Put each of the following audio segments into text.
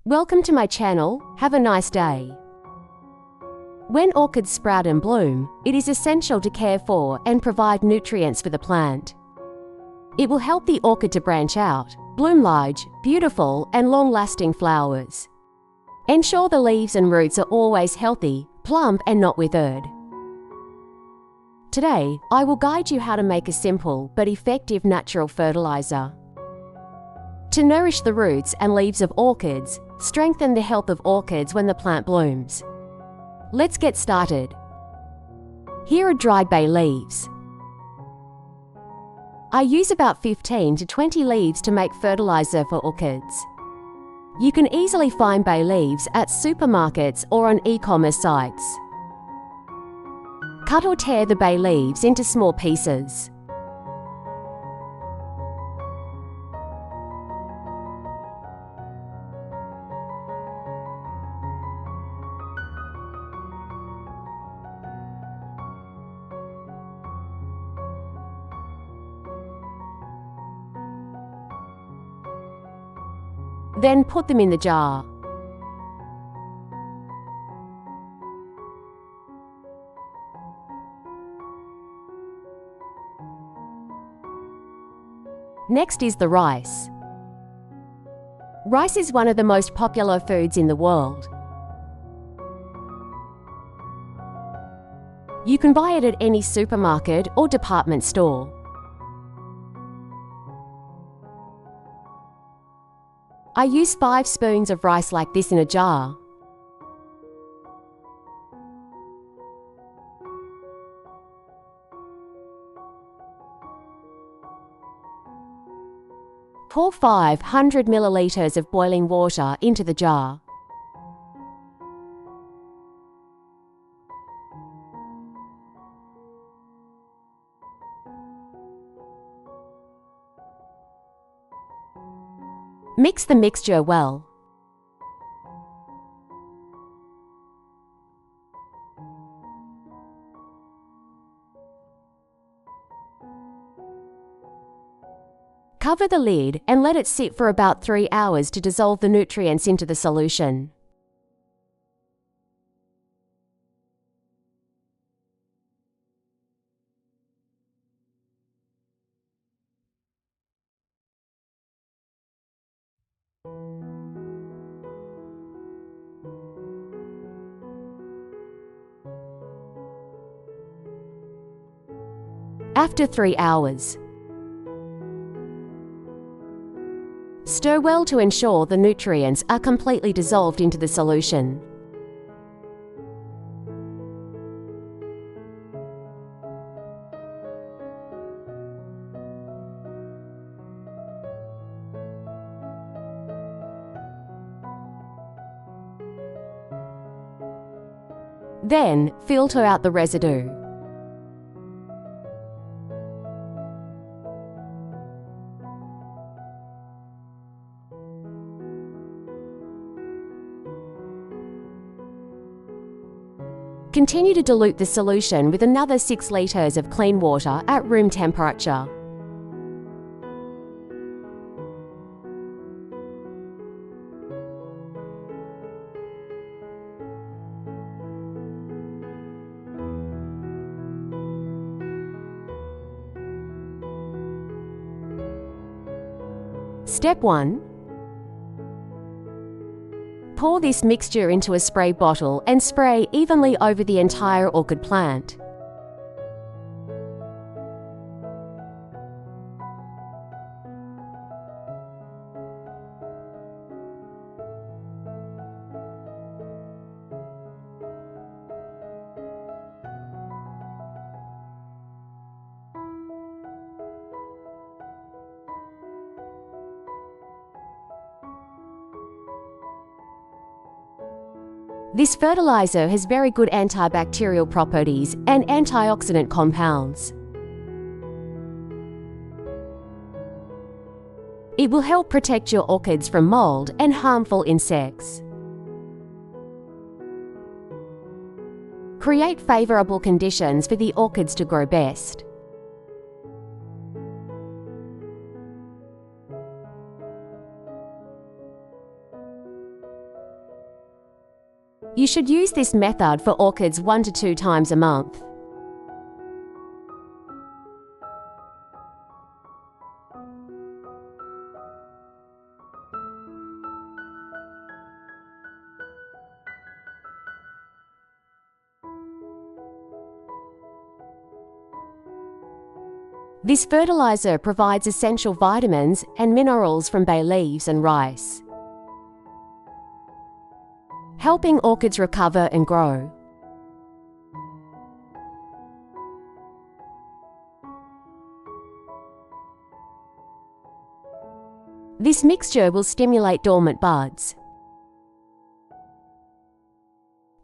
Welcome to my channel. Have a nice day. When orchids sprout and bloom, it is essential to care for and provide nutrients for the plant. It will help the orchid to branch out, bloom large, beautiful and long-lasting flowers. Ensure the leaves and roots are always healthy, plump and not withered. Today, I will guide you how to make a simple but effective natural fertilizer. To nourish the roots and leaves of orchids, strengthen the health of orchids when the plant blooms. Let's get started. Here are dried bay leaves. I use about 15 to 20 leaves to make fertilizer for orchids. You can easily find bay leaves at supermarkets or on e-commerce sites. Cut or tear the bay leaves into small pieces. Then put them in the jar. Next is the rice. Rice is one of the most popular foods in the world. You can buy it at any supermarket or department store. I use 5 spoons of rice like this in a jar. Pour 500 milliliters of boiling water into the jar. Mix the mixture well. Cover the lid and let it sit for about 3 hours to dissolve the nutrients into the solution. After 3 hours, stir well to ensure the nutrients are completely dissolved into the solution. Then, filter out the residue. Continue to dilute the solution with another 6 liters of clean water at room temperature. Step 1. Pour this mixture into a spray bottle and spray evenly over the entire orchid plant. This fertilizer has very good antibacterial properties and antioxidant compounds. It will help protect your orchids from mold and harmful insects. Create favorable conditions for the orchids to grow best. You should use this method for orchids 1 to 2 times a month. This fertilizer provides essential vitamins and minerals from bay leaves and rice, helping orchids recover and grow. This mixture will stimulate dormant buds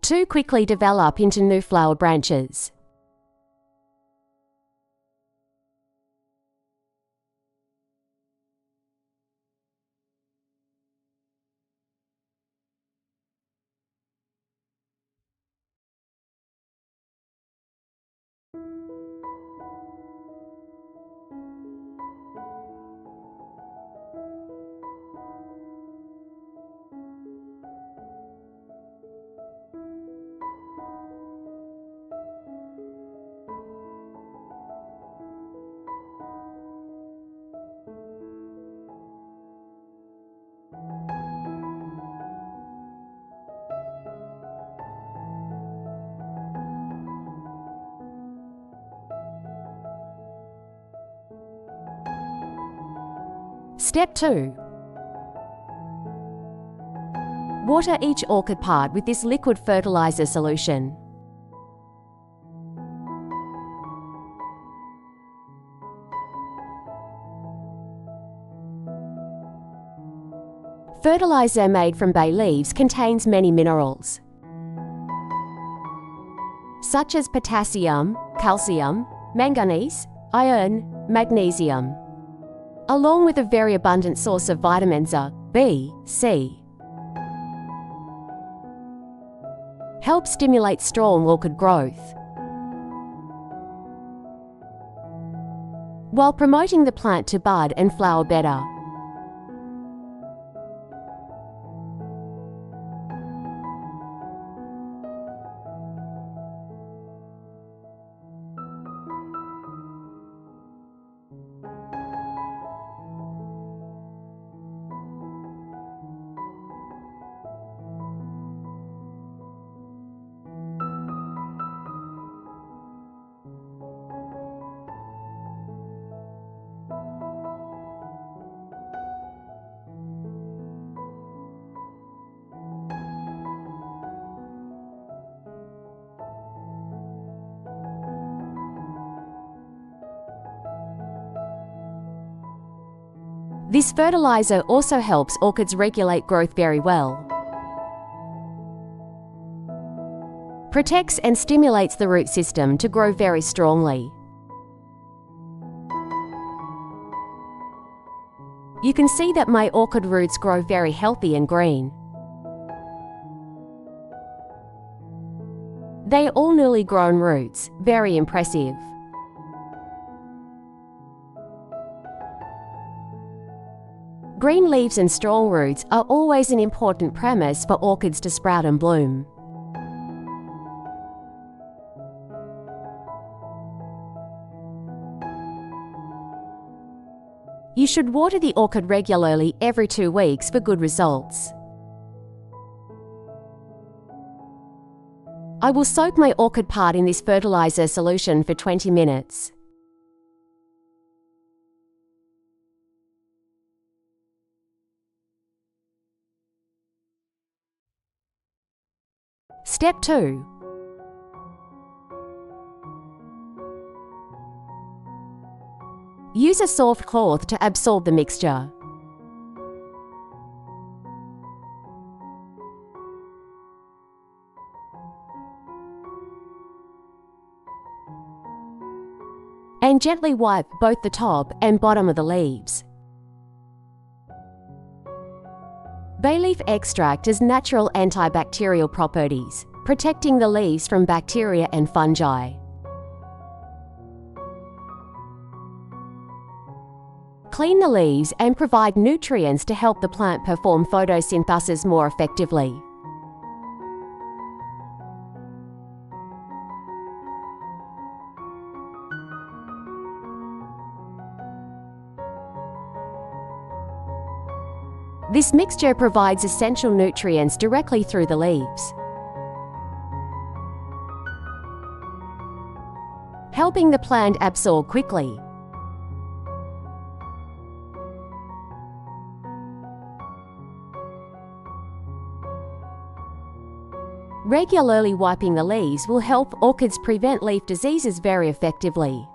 to quickly develop into new flower branches. Step 2. Water each orchid part with this liquid fertilizer solution. Fertilizer made from bay leaves contains many minerals, such as potassium, calcium, manganese, iron, magnesium, along with a very abundant source of vitamins A, B, C. Help stimulate strong orchid growth, while promoting the plant to bud and flower better. This fertilizer also helps orchids regulate growth very well, protects and stimulates the root system to grow very strongly. You can see that my orchid roots grow very healthy and green. They are all newly grown roots, very impressive. Green leaves and strong roots are always an important premise for orchids to sprout and bloom. You should water the orchid regularly every 2 weeks for good results. I will soak my orchid part in this fertilizer solution for 20 minutes. Step 2. Use a soft cloth to absorb the mixture. And gently wipe both the top and bottom of the leaves. Bay leaf extract has natural antibacterial properties, protecting the leaves from bacteria and fungi. Clean the leaves and provide nutrients to help the plant perform photosynthesis more effectively. This mixture provides essential nutrients directly through the leaves, helping the plant absorb quickly. Regularly wiping the leaves will help orchids prevent leaf diseases very effectively.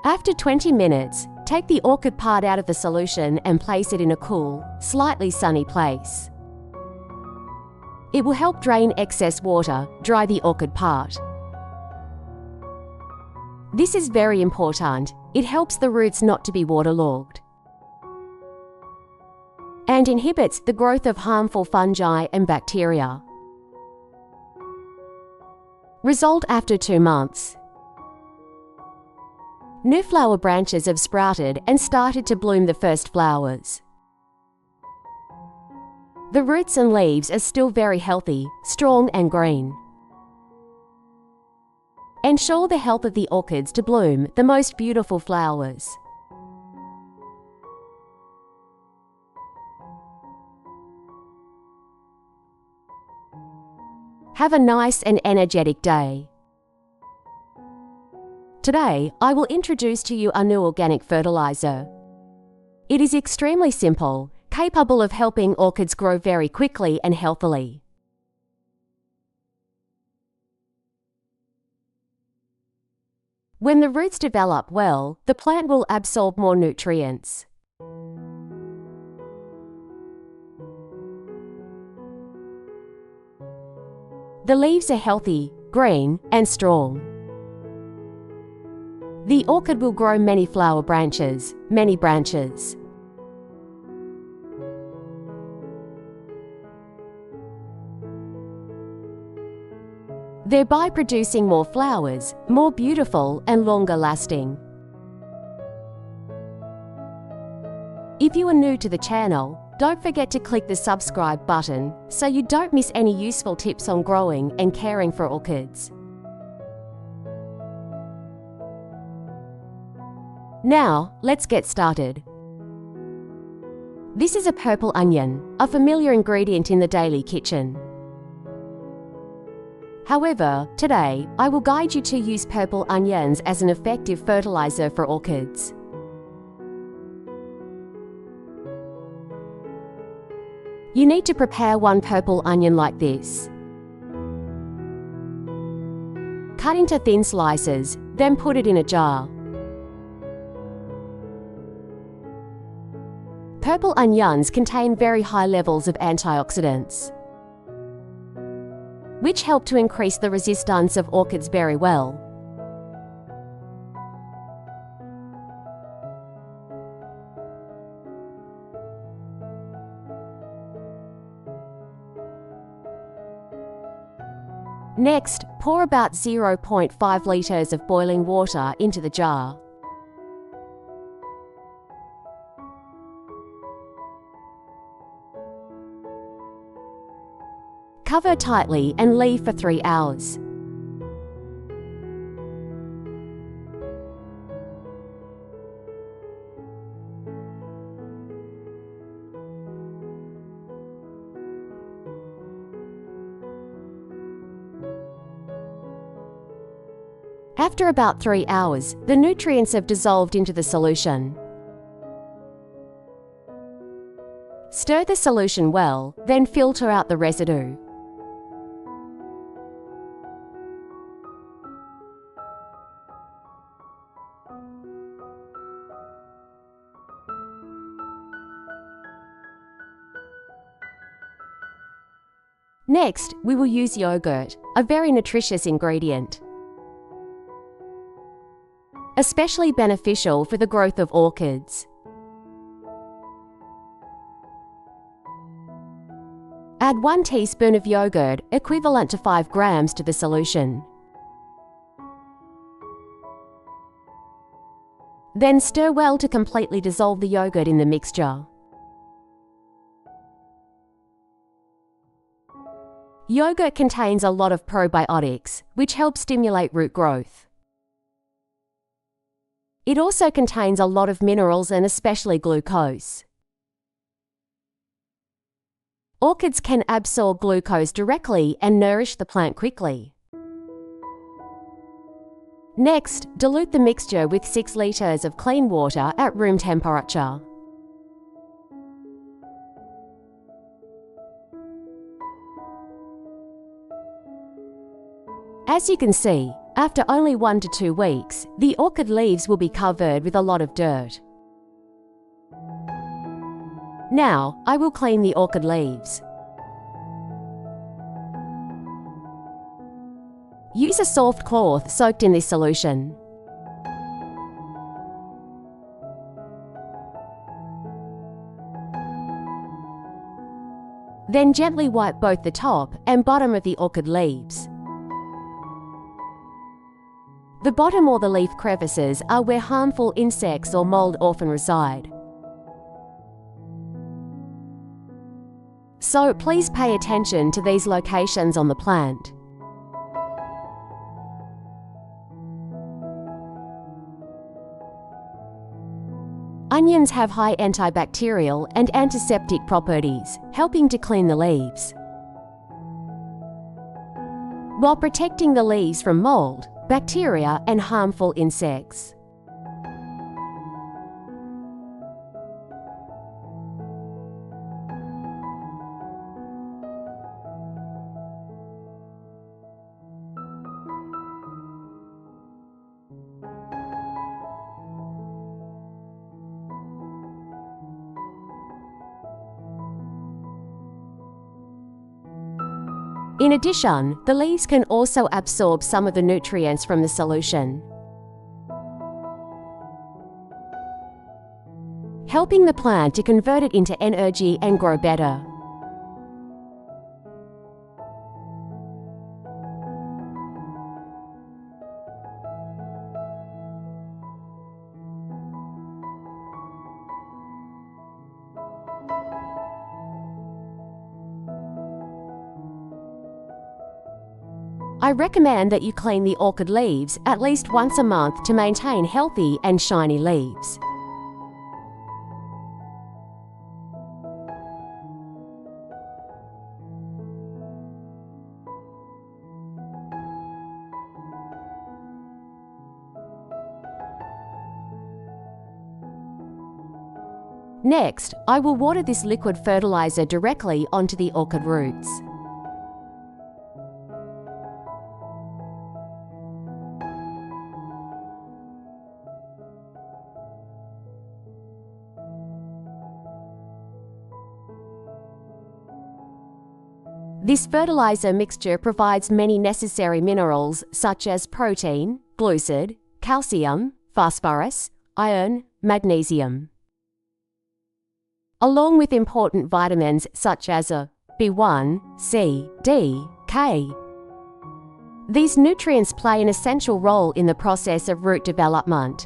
After 20 minutes, take the orchid part out of the solution and place it in a cool, slightly sunny place. It will help drain excess water, dry the orchid part. This is very important. It helps the roots not to be waterlogged and inhibits the growth of harmful fungi and bacteria. Result after 2 months. New flower branches have sprouted and started to bloom the first flowers. The roots and leaves are still very healthy, strong and green. Ensure the health of the orchids to bloom the most beautiful flowers. Have a nice and energetic day. Today, I will introduce to you a new organic fertilizer. It is extremely simple, capable of helping orchids grow very quickly and healthily. When the roots develop well, the plant will absorb more nutrients. The leaves are healthy, green, and strong. The orchid will grow many flower branches, many branches. Thereby producing more flowers, more beautiful and longer lasting. If you are new to the channel, don't forget to click the subscribe button so you don't miss any useful tips on growing and caring for orchids. Now, let's get started. This is a purple onion, a familiar ingredient in the daily kitchen. However, today, I will guide you to use purple onions as an effective fertilizer for orchids. You need to prepare 1 purple onion like this. Cut into thin slices, then put it in a jar. Purple onions contain very high levels of antioxidants, which help to increase the resistance of orchids very well. Next, pour about 0.5 litres of boiling water into the jar. Cover tightly and leave for 3 hours. After about 3 hours, the nutrients have dissolved into the solution. Stir the solution well, then filter out the residue. Next, we will use yogurt, a very nutritious ingredient, especially beneficial for the growth of orchids. Add 1 teaspoon of yogurt, equivalent to 5 grams, to the solution. Then stir well to completely dissolve the yogurt in the mixture. Yogurt contains a lot of probiotics, which help stimulate root growth. It also contains a lot of minerals and especially glucose. Orchids can absorb glucose directly and nourish the plant quickly. Next, dilute the mixture with 6 litres of clean water at room temperature. As you can see, after only 1 to 2 weeks, the orchid leaves will be covered with a lot of dirt. Now, I will clean the orchid leaves. Use a soft cloth soaked in this solution. Then gently wipe both the top and bottom of the orchid leaves. The bottom or the leaf crevices are where harmful insects or mold often reside. So please pay attention to these locations on the plant. Onions have high antibacterial and antiseptic properties, helping to clean the leaves. While protecting the leaves from mold, bacteria and harmful insects. In addition, the leaves can also absorb some of the nutrients from the solution, helping the plant to convert it into energy and grow better. I recommend that you clean the orchid leaves at least once a month to maintain healthy and shiny leaves. Next, I will water this liquid fertilizer directly onto the orchid roots. This fertilizer mixture provides many necessary minerals such as protein, glucid, calcium, phosphorus, iron, magnesium, along with important vitamins such as B1, C, D, K. These nutrients play an essential role in the process of root development.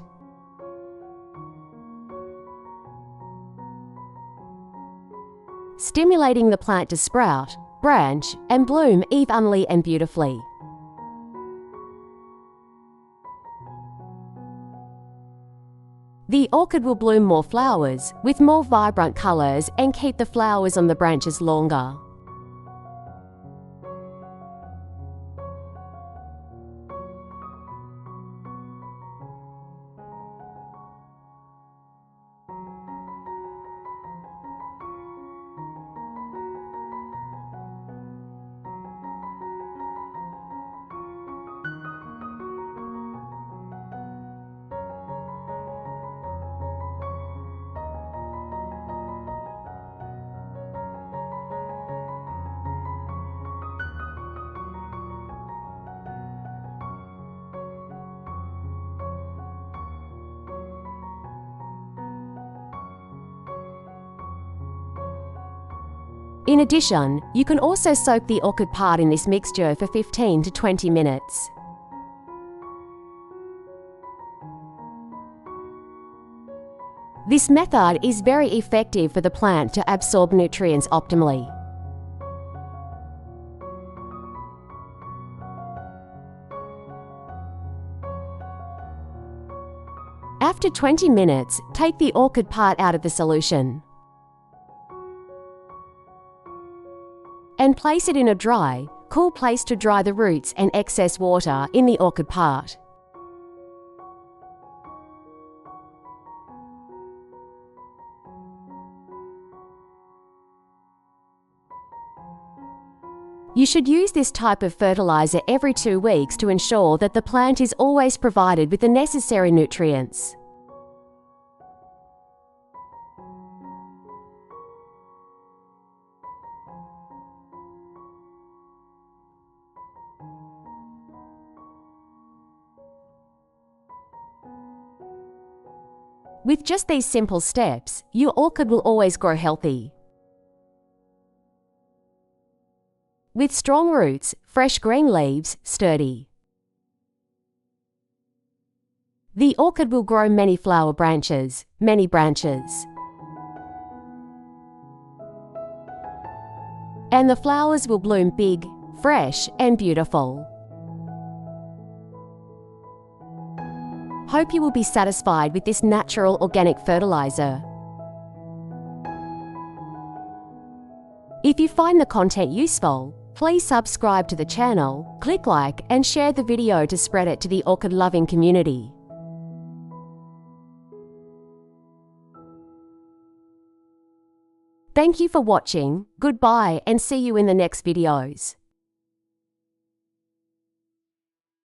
Stimulating the plant to sprout, branch, and bloom evenly and beautifully. The orchid will bloom more flowers with more vibrant colours and keep the flowers on the branches longer. In addition, you can also soak the orchid part in this mixture for 15 to 20 minutes. This method is very effective for the plant to absorb nutrients optimally. After 20 minutes, take the orchid part out of the solution and place it in a dry, cool place to dry the roots and excess water in the orchid part. You should use this type of fertilizer every 2 weeks to ensure that the plant is always provided with the necessary nutrients. With just these simple steps, your orchid will always grow healthy. With strong roots, fresh green leaves, sturdy. The orchid will grow many flower branches, many branches. And the flowers will bloom big, fresh, and beautiful. Hope you will be satisfied with this natural organic fertilizer. If you find the content useful, please subscribe to the channel, click like and share the video to spread it to the orchid-loving community. Thank you for watching, goodbye and see you in the next videos.